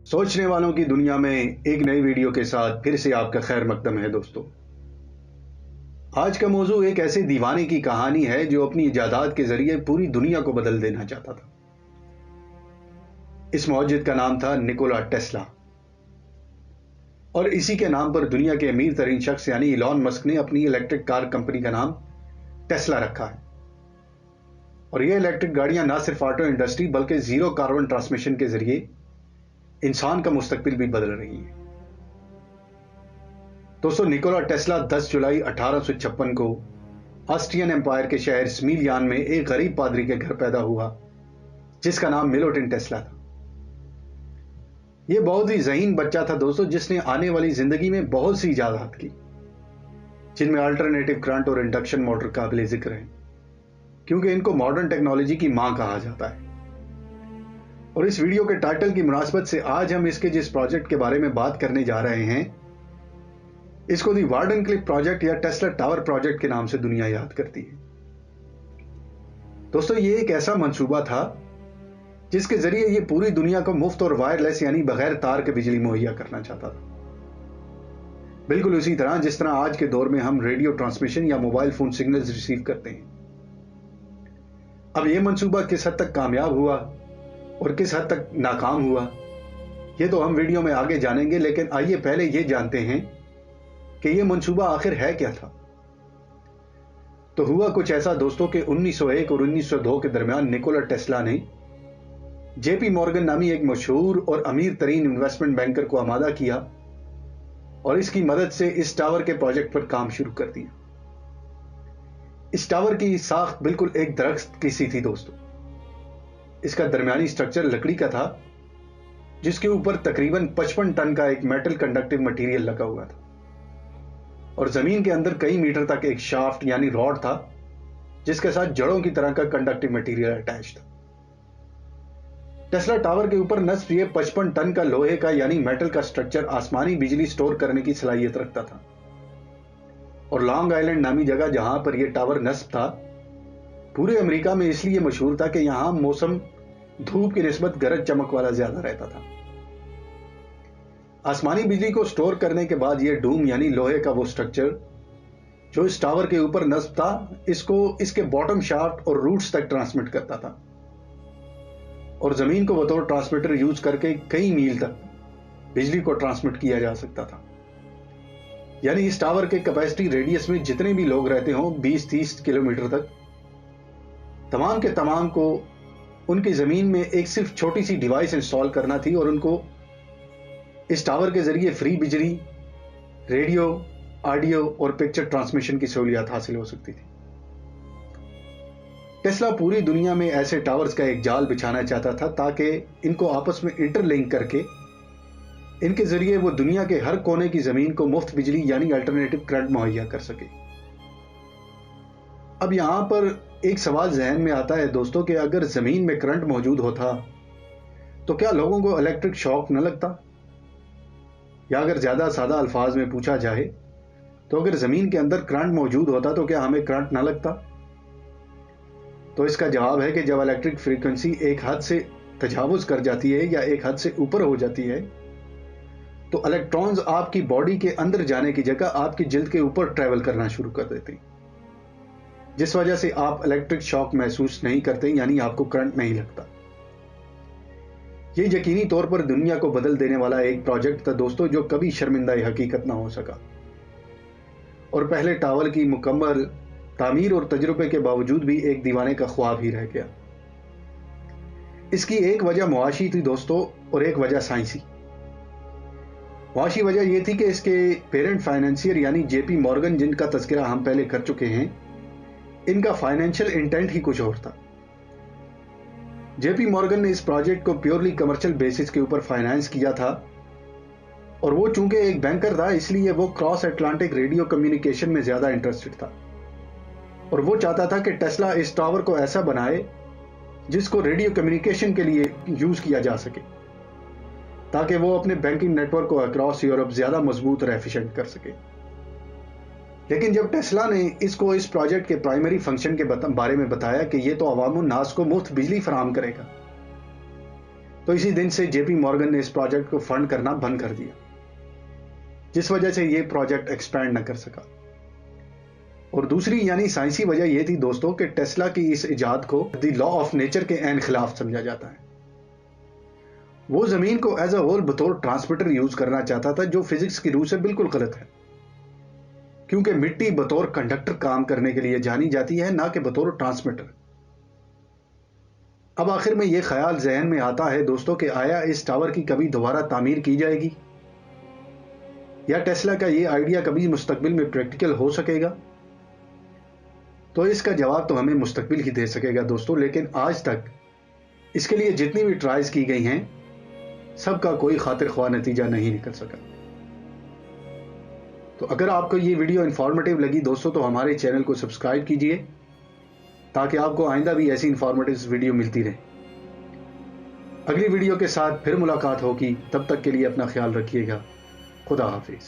सोचने वालों की दुनिया में एक नई वीडियो के साथ फिर से आपका खैर मकदम है दोस्तों। आज का मौजू एक ऐसे दीवाने की कहानी है जो अपनी इजादात के जरिए पूरी दुनिया को बदल देना चाहता था। इस मौजिद का नाम था निकोला टेस्ला और इसी के नाम पर दुनिया के अमीर तरीन शख्स यानी इलॉन मस्क ने अपनी इलेक्ट्रिक कार कंपनी का नाम टेस्ला रखा है। और ये इलेक्ट्रिक गाड़ियां ना सिर्फ ऑटो इंडस्ट्री बल्कि जीरो कार्बन ट्रांसमिशन के जरिए इंसान का मुस्तकबिल भी बदल रही है। दोस्तों, निकोला टेस्ला 10 जुलाई 1856 को ऑस्ट्रियन एम्पायर के शहर स्मीलियान में एक गरीब पादरी के घर पैदा हुआ जिसका नाम मिलोटिन टेस्ला था। यह बहुत ही ज़हीन बच्चा था दोस्तों, जिसने आने वाली जिंदगी में बहुत सी इजादात की जिनमें अल्टरनेटिव करंट और इंडक्शन मोटर काबिल जिक्र हैं, क्योंकि इनको मॉडर्न टेक्नोलॉजी की मां कहा जाता है। और इस वीडियो के टाइटल की मुनासबत से आज हम इसके जिस प्रोजेक्ट के बारे में बात करने जा रहे हैं, इसको दी वार्डन क्लिफ प्रोजेक्ट या टेस्ला टावर प्रोजेक्ट के नाम से दुनिया याद करती है। दोस्तों, ये एक ऐसा मंसूबा था जिसके जरिए ये पूरी दुनिया को मुफ्त और वायरलेस यानी बगैर तार के बिजली मुहैया करना चाहता था। बिल्कुल उसी तरह जिस तरह आज के दौर में हम रेडियो ट्रांसमिशन या मोबाइल फोन सिग्नल्स रिसीव करते हैं। अब यह मंसूबा किस हद तक कामयाब हुआ और किस हद तक नाकाम हुआ, यह तो हम वीडियो में आगे जानेंगे, लेकिन आइए पहले यह जानते हैं कि यह मंसूबा आखिर है क्या था। तो हुआ कुछ ऐसा दोस्तों कि 1901 और 1902 के दरमियान निकोला टेस्ला ने जेपी मॉर्गन नामी एक मशहूर और अमीर तरीन इन्वेस्टमेंट बैंकर को आमादा किया और इसकी मदद से इस टावर के प्रोजेक्ट पर काम शुरू कर दिया। इस टावर की साख्त बिल्कुल एक दरख्त की सी थी दोस्तों। इसका दरमियानी स्ट्रक्चर लकड़ी का था जिसके ऊपर तकरीबन 55 टन का एक मेटल कंडक्टिव मटेरियल लगा हुआ था और जमीन के अंदर कई मीटर तक एक शाफ्ट यानी रॉड था जिसके साथ जड़ों की तरह का कंडक्टिव मटेरियल अटैच था। टेस्ला टावर के ऊपर नस्ब ये 55 टन का लोहे का यानी मेटल का स्ट्रक्चर आसमानी बिजली स्टोर करने की सलाहियत रखता था और लॉन्ग आइलैंड नामी जगह जहां पर यह टावर नस्ब था पूरे अमेरिका में इसलिए मशहूर था कि यहां मौसम धूप की निस्बत गरज चमक वाला ज्यादा रहता था। आसमानी बिजली को स्टोर करने के बाद यह डूम यानी लोहे का वो स्ट्रक्चर जो इस टावर के ऊपर नस्ब था, इसको इसके बॉटम शाफ्ट और रूट्स तक ट्रांसमिट करता था और जमीन को बतौर ट्रांसमीटर यूज करके कई मील तक बिजली को ट्रांसमिट किया जा सकता था। यानी इस टावर के कैपेसिटी रेडियस में जितने भी लोग रहते हों 20-30 किलोमीटर तक, तमाम के तमाम को उनकी जमीन में एक सिर्फ छोटी सी डिवाइस इंस्टॉल करना थी और उनको इस टावर के जरिए फ्री बिजली, रेडियो, ऑडियो और पिक्चर ट्रांसमिशन की सहूलियत हासिल हो सकती थी। टेस्ला पूरी दुनिया में ऐसे टावर्स का एक जाल बिछाना चाहता था ताकि इनको आपस में इंटरलिंक करके इनके जरिए वो दुनिया के हर कोने की जमीन को मुफ्त बिजली यानी अल्टरनेटिव करंट मुहैया कर सके। अब यहां पर एक सवाल जहन में आता है दोस्तों कि अगर जमीन में करंट मौजूद होता तो क्या लोगों को इलेक्ट्रिक शॉक न लगता? या अगर ज्यादा सादा अल्फाज में पूछा जाए तो अगर जमीन के अंदर करंट मौजूद होता तो क्या हमें करंट न लगता? तो इसका जवाब है कि जब इलेक्ट्रिक फ्रीक्वेंसी एक हद से तजावुज कर जाती है या एक हद से ऊपर हो जाती है तो इलेक्ट्रॉन्स आपकी बॉडी के अंदर जाने की जगह आपकी जिल्द के ऊपर ट्रेवल करना शुरू कर देते हैं, जिस वजह से आप इलेक्ट्रिक शॉक महसूस नहीं करते, यानी आपको करंट नहीं लगता। यह यकीनी तौर पर दुनिया को बदल देने वाला एक प्रोजेक्ट था दोस्तों, जो कभी शर्मिंदा हकीकत ना हो सका और पहले टावर की मुकम्मल तामीर और तजुर्बे के बावजूद भी एक दीवाने का ख्वाब ही रह गया। इसकी एक वजह मुआशी थी दोस्तों और एक वजह साइंसी। मुआशी वजह यह थी कि इसके पेरेंट फाइनेंसियर यानी जेपी मॉर्गन, जिनका तज़किरा हम पहले कर चुके हैं, इनका फाइनेंशियल इंटेंट ही कुछ और था। जेपी मॉर्गन ने इस प्रोजेक्ट को प्योरली कमर्शियल बेसिस के ऊपर फाइनेंस किया था और वो चूंकि एक बैंकर था इसलिए वो क्रॉस अटलांटिक रेडियो कम्युनिकेशन में ज्यादा इंटरेस्टेड था और वो चाहता था कि टेस्ला इस टावर को ऐसा बनाए जिसको रेडियो कम्युनिकेशन के लिए यूज किया जा सके ताकि वो अपने बैंकिंग नेटवर्क को अक्रॉस यूरोप ज्यादा मजबूत और एफिशिएंट कर सके। लेकिन जब टेस्ला ने इसको इस प्रोजेक्ट के प्राइमरी फंक्शन के बारे में बताया कि ये तो अवामुन नास को मुफ्त बिजली फराहम करेगा, तो इसी दिन से जेपी मॉर्गन ने इस प्रोजेक्ट को फंड करना बंद कर दिया, जिस वजह से यह प्रोजेक्ट एक्सपैंड न कर सका। और दूसरी यानी साइंसी वजह यह थी दोस्तों कि टेस्ला की इस इजाद को द लॉ ऑफ नेचर के ऐन खिलाफ समझा जाता है। वो जमीन को एज अ होल बतौर ट्रांसमीटर यूज करना चाहता था, जो फिजिक्स की रूह से बिल्कुल गलत है, क्योंकि मिट्टी बतौर कंडक्टर काम करने के लिए जानी जाती है, ना कि बतौर ट्रांसमीटर। अब आखिर में यह ख्याल जहन में आता है दोस्तों कि आया इस टावर की कभी दोबारा तामीर की जाएगी, या टेस्ला का यह आइडिया कभी मुस्तकबिल में प्रैक्टिकल हो सकेगा? तो इसका जवाब तो हमें मुस्तकबिल ही दे सकेगा दोस्तों, लेकिन आज तक इसके लिए जितनी भी ट्राइज की गई हैं, सबका कोई खातिर ख्वाह नतीजा नहीं निकल सका। तो अगर आपको ये वीडियो इंफॉर्मेटिव लगी दोस्तों, तो हमारे चैनल को सब्सक्राइब कीजिए, ताकि आपको आइंदा भी ऐसी इंफॉर्मेटिव वीडियो मिलती रहे। अगली वीडियो के साथ फिर मुलाकात होगी, तब तक के लिए अपना ख्याल रखिएगा। खुदा हाफिज।